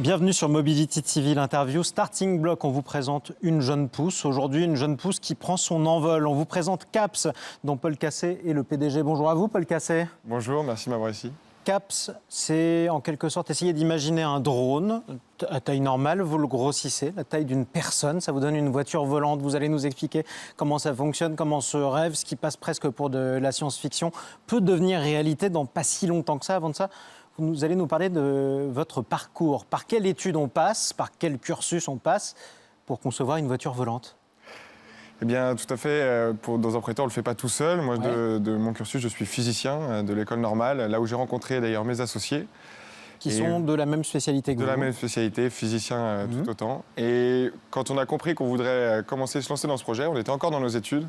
Bienvenue sur Mobility TV, l'interview Starting Block. On vous présente une jeune pousse. Aujourd'hui, une jeune pousse qui prend son envol. On vous présente CAPS, dont Paul Cassé est le PDG. Bonjour à vous, Paul Cassé. Bonjour, merci de m'avoir ici. CAPS, c'est en quelque sorte essayer d'imaginer un drone à taille normale. Vous le grossissez, la taille d'une personne. Ça vous donne une voiture volante. Vous allez nous expliquer comment ça fonctionne, comment ce rêve, ce qui passe presque pour de la science-fiction, peut devenir réalité dans pas si longtemps que ça. Avant de ça, vous allez nous parler de votre parcours. Par quelle étude on passe, par quel cursus on passe pour concevoir une voiture volante ? Eh bien, tout à fait. Dans un premier temps, on ne le fait pas tout seul. Moi, de mon cursus, je suis physicien de l'école normale, là où j'ai rencontré d'ailleurs mes associés. Qui sont de la même spécialité que vous ? De la même spécialité, physicien tout autant. Et quand on a compris qu'on voudrait commencer à se lancer dans ce projet, on était encore dans nos études.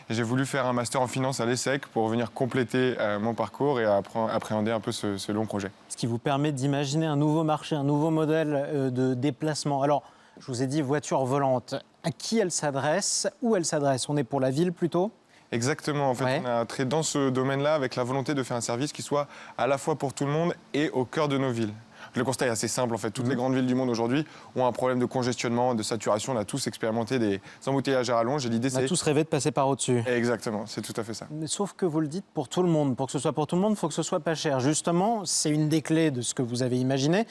Et j'ai voulu faire un master en finance à l'ESSEC pour venir compléter mon parcours et appréhender un peu ce long projet. Ce qui vous permet d'imaginer un nouveau marché, un nouveau modèle de déplacement. Alors, je vous ai dit voiture volante. À qui elle s'adresse ? Où elle s'adresse ? On est pour la ville plutôt ? Exactement. En fait, on a trait dans ce domaine-là avec la volonté de faire un service qui soit à la fois pour tout le monde et au cœur de nos villes. Le constat est assez simple, en fait. Toutes les grandes villes du monde aujourd'hui ont un problème de congestionnement, de saturation. On a tous expérimenté des embouteillages à rallonge. Et l'idée, on a tous rêvé de passer par au-dessus. Exactement, c'est tout à fait ça. Sauf que vous le dites pour tout le monde. Pour que ce soit pour tout le monde, il faut que ce soit pas cher. Justement, c'est une des clés de ce que vous avez imaginé,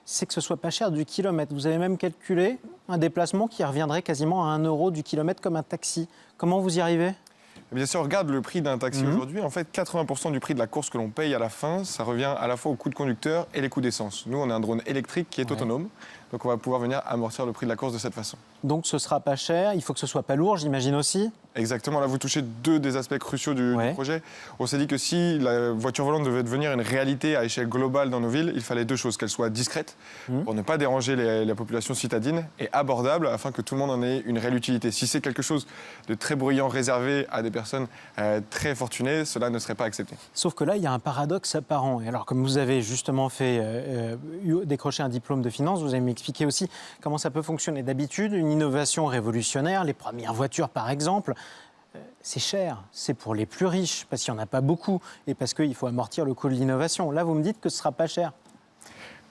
c'est que ce soit pas cher du kilomètre. Vous avez même calculé un déplacement qui reviendrait quasiment à 1 euro du kilomètre comme un taxi. Comment vous y arrivez ? Bien sûr, regarde le prix d'un taxi aujourd'hui. En fait, 80% du prix de la course que l'on paye à la fin, ça revient à la fois au coût de conducteur et les coûts d'essence. Nous, on a un drone électrique qui est autonome. Donc, on va pouvoir venir amortir le prix de la course de cette façon. Donc, ce sera pas cher. Il faut que ce soit pas lourd, j'imagine aussi. Exactement. Là, vous touchez deux des aspects cruciaux du projet. On s'est dit que si la voiture volante devait devenir une réalité à échelle globale dans nos villes, il fallait deux choses. Qu'elle soit discrète, pour ne pas déranger la population citadine, et abordable, afin que tout le monde en ait une réelle utilité. Si c'est quelque chose de très bruyant, réservé à des personnes très fortunées, cela ne serait pas accepté. Sauf que là, il y a un paradoxe apparent. Et alors, comme vous avez justement décroché un diplôme de finance, vous allez m'expliquer aussi comment ça peut fonctionner. D'habitude, une innovation révolutionnaire, les premières voitures par exemple, c'est cher, c'est pour les plus riches, parce qu'il n'y en a pas beaucoup, et parce qu'il faut amortir le coût de l'innovation. Là, vous me dites que ce ne sera pas cher.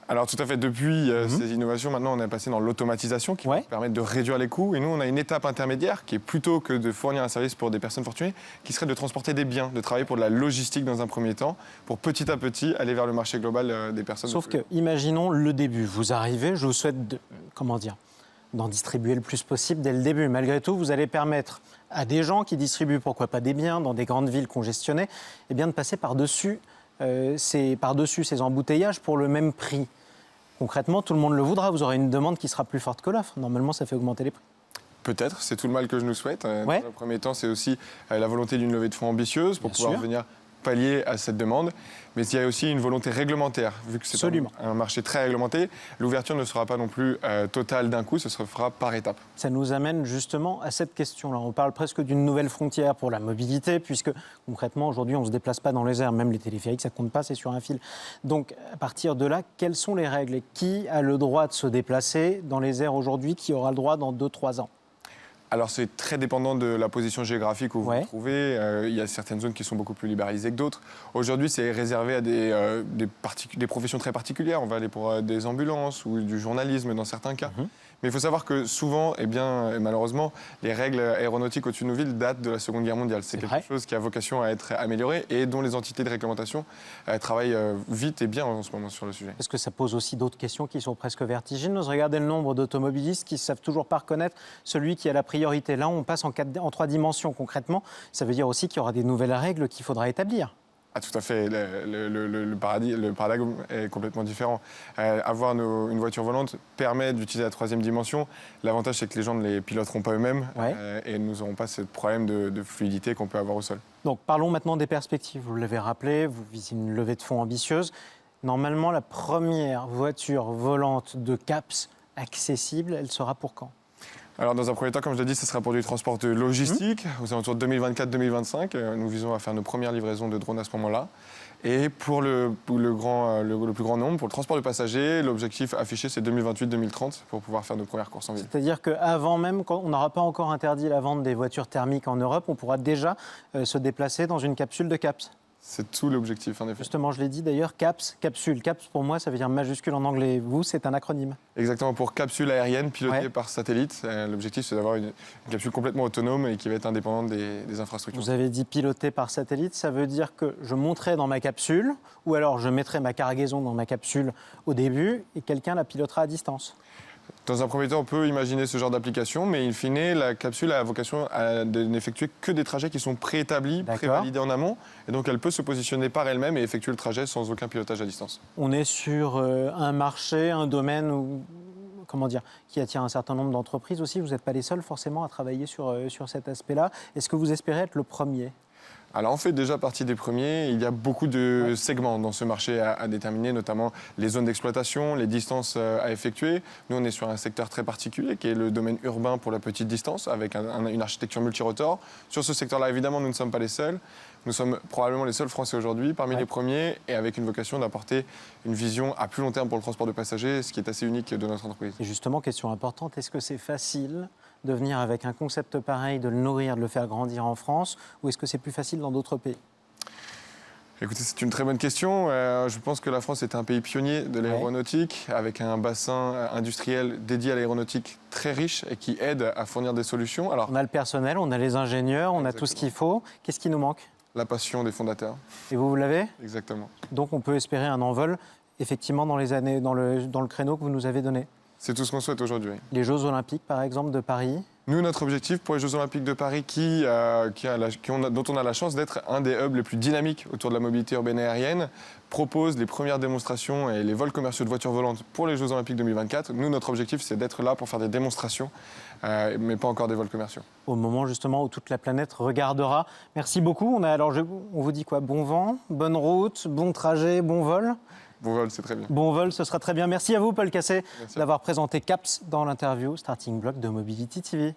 Alors tout à fait, depuis ces innovations, maintenant on est passé dans l'automatisation qui va permettre de réduire les coûts. Et nous, on a une étape intermédiaire qui est plutôt que de fournir un service pour des personnes fortunées, qui serait de transporter des biens, de travailler pour de la logistique dans un premier temps, pour petit à petit aller vers le marché global des personnes. Sauf que, imaginons le début, vous arrivez, je vous souhaite d'en distribuer le plus possible dès le début. Malgré tout, vous allez permettre à des gens qui distribuent, pourquoi pas des biens, dans des grandes villes congestionnées, de passer par-dessus ces embouteillages pour le même prix. Concrètement, tout le monde le voudra. Vous aurez une demande qui sera plus forte que l'offre. Normalement, ça fait augmenter les prix. Peut-être, c'est tout le mal que je nous souhaite. Dans le premier temps, c'est aussi la volonté d'une levée de fonds ambitieuse pour pouvoir venir pallier à cette demande. Mais il y a aussi une volonté réglementaire. Vu que c'est un marché très réglementé, l'ouverture ne sera pas non plus totale d'un coup, ce se fera par étapes. Ça nous amène justement à cette question-là. On parle presque d'une nouvelle frontière pour la mobilité, puisque concrètement, aujourd'hui, on ne se déplace pas dans les airs. Même les téléphériques, ça ne compte pas, c'est sur un fil. Donc, à partir de là, quelles sont les règles ? Et qui a le droit de se déplacer dans les airs aujourd'hui ? Qui aura le droit dans 2-3 ans ? Alors c'est très dépendant de la position géographique où vous vous trouvez. Il y a certaines zones qui sont beaucoup plus libéralisées que d'autres. Aujourd'hui, c'est réservé à des professions très particulières. On va aller pour des ambulances ou du journalisme dans certains cas. Mais il faut savoir que souvent, malheureusement, les règles aéronautiques au-dessus de nos villes datent de la Seconde Guerre mondiale. C'est quelque chose qui a vocation à être amélioré et dont les entités de réglementation travaillent vite et bien en ce moment sur le sujet. Parce que ça pose aussi d'autres questions qui sont presque vertigineuses. Regardez le nombre d'automobilistes qui ne savent toujours pas reconnaître celui qui a la priorité. Là, on passe en 3 dimensions concrètement. Ça veut dire aussi qu'il y aura des nouvelles règles qu'il faudra établir. Ah, tout à fait. Le paradigme est complètement différent. Avoir une voiture volante permet d'utiliser la 3e dimension. L'avantage, c'est que les gens ne les piloteront pas eux-mêmes et nous n'aurons pas ce problème de fluidité qu'on peut avoir au sol. Donc, parlons maintenant des perspectives. Vous l'avez rappelé, vous visez une levée de fonds ambitieuse. Normalement, la première voiture volante de CAPS accessible, elle sera pour quand ? Alors, dans un premier temps, comme je l'ai dit, ce sera pour du transport de logistique, aux alentours de 2024-2025. Nous visons à faire nos premières livraisons de drones à ce moment-là. Et pour le plus grand nombre, pour le transport de passagers, l'objectif affiché, c'est 2028-2030 pour pouvoir faire nos premières courses en ville. C'est-à-dire qu'avant même, quand on n'aura pas encore interdit la vente des voitures thermiques en Europe, on pourra déjà se déplacer dans une capsule de CAPS ? C'est tout l'objectif, en effet. Justement, je l'ai dit d'ailleurs, CAPS, capsule. CAPS, pour moi, ça veut dire majuscule en anglais. Vous, c'est un acronyme. Exactement, pour capsule aérienne pilotée par satellite. L'objectif, c'est d'avoir une capsule complètement autonome et qui va être indépendante des infrastructures. Vous avez dit pilotée par satellite, ça veut dire que je monterai dans ma capsule, ou alors je mettrai ma cargaison dans ma capsule au début, et quelqu'un la pilotera à distance. Dans un premier temps, on peut imaginer ce genre d'application, mais in fine, la capsule a vocation à n'effectuer que des trajets qui sont préétablis, prévalidés en amont. Et donc, elle peut se positionner par elle-même et effectuer le trajet sans aucun pilotage à distance. On est sur un marché, un domaine où, qui attire un certain nombre d'entreprises aussi. Vous n'êtes pas les seuls forcément à travailler sur cet aspect-là. Est-ce que vous espérez être le premier ? Alors on fait déjà partie des premiers. Il y a beaucoup de segments dans ce marché à déterminer, notamment les zones d'exploitation, les distances à effectuer. Nous, on est sur un secteur très particulier qui est le domaine urbain pour la petite distance, avec une architecture multirotor. Sur ce secteur-là, évidemment, nous ne sommes pas les seuls. Nous sommes probablement les seuls Français aujourd'hui, parmi les premiers, et avec une vocation d'apporter une vision à plus long terme pour le transport de passagers, ce qui est assez unique de notre entreprise. Et justement, question importante, est-ce que c'est facile de venir avec un concept pareil, de le nourrir, de le faire grandir en France, ou est-ce que c'est plus facile dans d'autres pays ? Écoutez, c'est une très bonne question. Je pense que la France est un pays pionnier de l'aéronautique, avec un bassin industriel dédié à l'aéronautique très riche et qui aide à fournir des solutions. Alors, on a le personnel, on a les ingénieurs, on a tout ce qu'il faut. Qu'est-ce qui nous manque ? La passion des fondateurs. Et vous l'avez ? Exactement. Donc on peut espérer un envol, effectivement, dans les années, dans le créneau que vous nous avez donné. C'est tout ce qu'on souhaite aujourd'hui. Les Jeux Olympiques, par exemple, de Paris. Nous, notre objectif pour les Jeux Olympiques de Paris, dont on a la chance d'être un des hubs les plus dynamiques autour de la mobilité urbaine et aérienne, propose les premières démonstrations et les vols commerciaux de voitures volantes pour les Jeux Olympiques 2024. Nous, notre objectif, c'est d'être là pour faire des démonstrations, mais pas encore des vols commerciaux. Au moment, justement, où toute la planète regardera. Merci beaucoup. On vous dit quoi ? Bon vent, bonne route, bon trajet, bon vol ? Bon vol, c'est très bien. Bon vol, ce sera très bien. Merci à vous, Paul Cassé, d'avoir présenté CAPS dans l'interview Starting Block de Mobility TV.